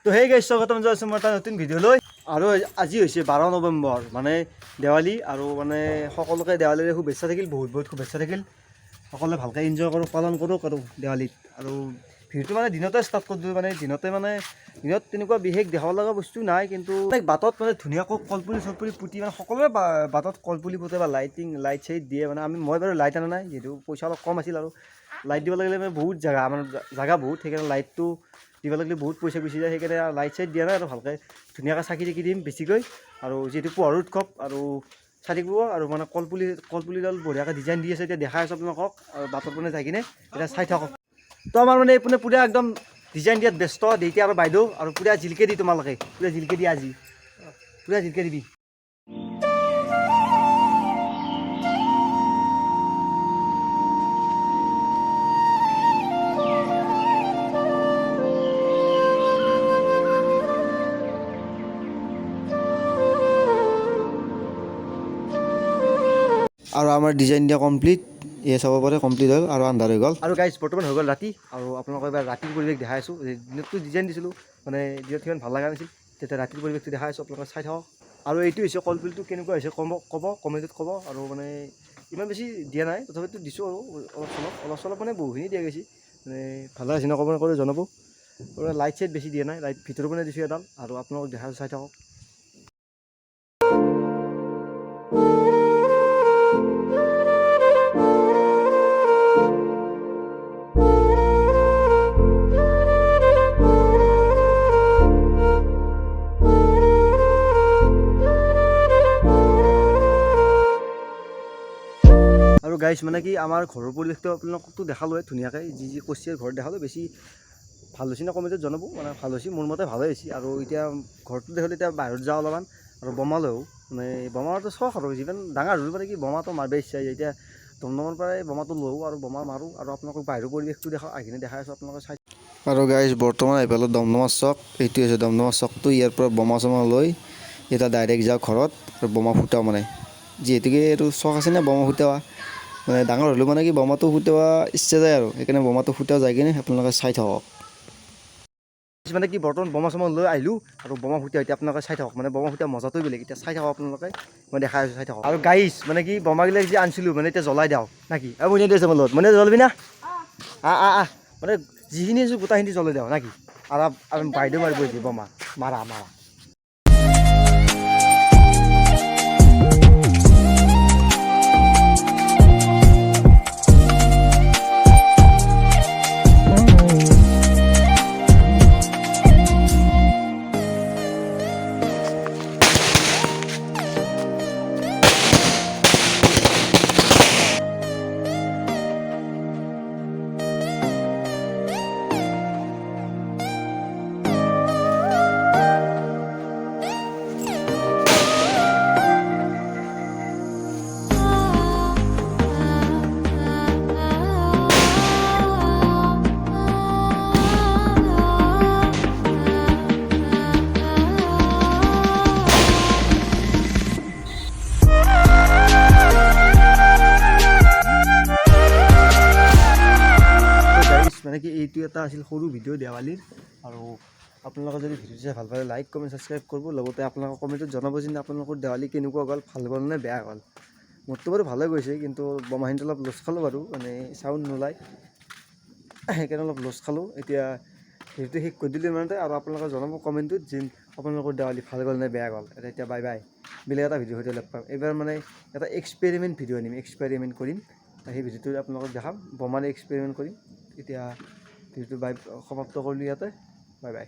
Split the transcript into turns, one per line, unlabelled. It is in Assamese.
তো সেই গাইছ স্বাগতম জনাইছোঁ মই এটা নতুন ভিডিঅ'লৈ। আৰু আজি হৈছে 12 নৱেম্বৰ, মানে দেৱালী। আৰু মানে সকলোকে দেৱালীৰে শুভেচ্ছা থাকিল, বহুত বহুত শুভেচ্ছা থাকিল। সকলোৱে ভালকৈ এনজয় কৰক, পালন কৰক আৰু দেৱালীত। আৰু ভিডিঅ'টো মানে দিনতে ষ্টাৰ্ট কৰিলোঁ, মানে দিনত তেনেকুৱা বিশেষ দেখাব লগা বস্তু নাই, কিন্তু বাটত মানে ধুনীয়াকৈ কলপুলি চলপুলি পুতি মানে সকলোৱে বাটত কলপুলি পুতে বা লাইট চাইট দিয়ে। মানে মই বাৰু লাইট আনা নাই, যিহেতু পইচা অলপ কম আছিল। আৰু লাইট দিব লাগিলে মানে বহুত জাগা বহুত, সেইকাৰণে লাইটটো দিব লাগিলে বহুত পইচা গুচি যায়, সেইকাৰণে লাইট চাইট দিয়া নাই। আৰু ভালকৈ ধুনীয়াকৈ চাকি চাকি দিম বেছিকৈ। আৰু যিহেতু পোহৰৰ উৎসৱ আৰু চাই থাকিব। আৰু মানে কলপুলিডাল বঢ়িয়াকৈ ডিজাইন দি আছে, এতিয়া দেখাই আছোঁ আপোনালোকক। আৰু বাটত মানে যাই কিনে এতিয়া চাই থাকক। তো আমাৰ মানে এইপিনে পূৰা একদম ডিজাইন দিয়াত ব্যস্ত দেউতা আৰু বাইদেউ, আৰু পূৰা জিলকে দি তোমালোকে পূৰা জিলকে দিয়া আজি, পূৰা জিলকে দিবি। আৰু আমাৰ ডিজাইন দিয়া কমপ্লিট, এয়া চাব পাৰে কমপ্লিট হ'ল আৰু আন্ধাৰ হৈ গ'ল। আৰু গাইজ বৰ্তমান হৈ গ'ল ৰাতি। আৰু আপোনালোকক এবাৰ ৰাতিৰ পৰিৱেশ দেখাই আছোঁ। দিনতটো ডিজাইন দিছিলোঁ, মানে দিনত সিমান ভাল লগা নাছিল, তেতিয়া ৰাতিৰ পৰিৱেশটো দেখাই আছোঁ, আপোনালোকে চাই থাকক। আৰু এইটো হৈছে কলপুলিটো কেনেকুৱা হৈছে ক'ব কমেণ্টত ক'ব। আৰু মানে ইমান বেছি দিয়া নাই, তথাপিতো দিছোঁ আৰু অলপ চলপ মানে বহুখিনি দিয়া গৈছে। মানে ভালে আছে নক'ব নকৰি জনাব। আৰু লাইট চাইট বেছি দিয়া নাই, লাইট ভিতৰৰ পৰা দিছোঁ এডাল। আৰু আপোনালোকক দেখাই চাই থাকক। আৰু গাইছ মানে কি আমাৰ ঘৰৰ পৰিৱেশটো আপোনালোকতো দেখালোৱে ধুনীয়াকৈ, যি কচিয়াৰ ঘৰত দেখালোঁ। বেছি ভাল হৈছে নে কমেণ্টত জনাব। মানে ভাল হৈছে, মোৰ মতে ভালেই হৈছে। আৰু এতিয়া ঘৰটো দেখিলে এতিয়া বাহিৰত যাওঁ অলপমান, আৰু বোমালৈও মানে বোমাটো চখ আৰু যিমান ডাঙৰ হ'লেও মানে কি বোমাটো মাৰিব ইচ্ছা যায়। এতিয়া দমদমৰ পৰাই বোমাটো লওঁ আৰু বোমা মাৰোঁ। আৰু আপোনালোকক বাহিৰৰ পৰিৱেশটো আহিকিনে দেখাই আছোঁ, আপোনালোকে চাই। আৰু গাইজ বৰ্তমান আহি পালোঁ দমদমাৰ চক। এইটো হৈছে দমদমাৰ চকটো। ইয়াৰ পৰা বোমা চোমা লৈ এতিয়া ডাইৰেক্ট যাওঁ ঘৰত আৰু বোমা ফুটাওঁ। মানে যিহেতুকে এইটো চখ আছে নে বোমা ফুটোৱা, মানে ডাঙৰ হ'লেও মানে কি বোমাটো ফুটোৱা ইচ্ছা যায়, আৰু সেইকাৰণে বোমাটো ফুটোৱা যায় কিনে আপোনালোকে চাই থাকক। মানে কি বৰ্তমান বোমা চোমা লৈ আহিলোঁ আৰু বোমা ফুটোৱা এতিয়া আপোনালোকে চাই থাকক। মানে বোমা ফুটোৱা মজাটোৱে বেলেগ, এতিয়া চাই থাকক আপোনালোকে, মই দেখাই আছোঁ, চাই থাকক। আৰু গাইছ মানে কি বোমাগিলা যে আনিছিলোঁ, মানে এতিয়া জ্বলাই দিওঁ নাকি? আৰু মইনা দিছে মোৰ লগত, মইনা জ্বলাবি না? মানে যিখিনি আছোঁ গোটাখিনি জ্বলাই দিওঁ নাকি? আৰু বাইদেউ মাৰিব আহিছে বোমা, মাৰা। মানে কি এইটো এটা আছিল সৰু ভিডিঅ' দেৱালীৰ। আৰু আপোনালোকে যদি ভিডিঅ'টো চাই ভাল পালে লাইক কমেণ্ট ছাবস্ক্ৰাইব কৰিব। লগতে আপোনালোকৰ কমেণ্টত জনাব যে আপোনালোকৰ দেৱালী কেনেকুৱা গ'ল, ভাল গ'ল নে বেয়া গ'ল। মোৰতো বাৰু ভালে গৈছে, কিন্তু বোমাখিনিত অলপ লছ খালোঁ বাৰু, মানে চাউণ্ড নোলায়, সেইকাৰণে অলপ লছ খালোঁ। এতিয়া ভিডিঅ'টো শেষ কৰি দিলোঁ ইমানতে। আৰু আপোনালোকে জনাব কমেণ্টত যে আপোনালোকৰ দেৱালী ভাল গ'ল নে বেয়া গ'ল। এতিয়া বাই বাই, বেলেগ এটা ভিডিঅ' সৈতে লগ পাম। এইবাৰ মানে এটা এক্সপেৰিমেণ্ট ভিডিঅ' আনিম, এক্সপেৰিমেণ্ট কৰিম। সেই ভিডিঅ'টো আপোনালোকক দেখাম, বোমাৰে এক্সপেৰিমেণ্ট কৰিম। এতিয়া ভিডিঅ'টো সমাপ্ত কৰিলোঁ ইয়াতে, বাই বাই।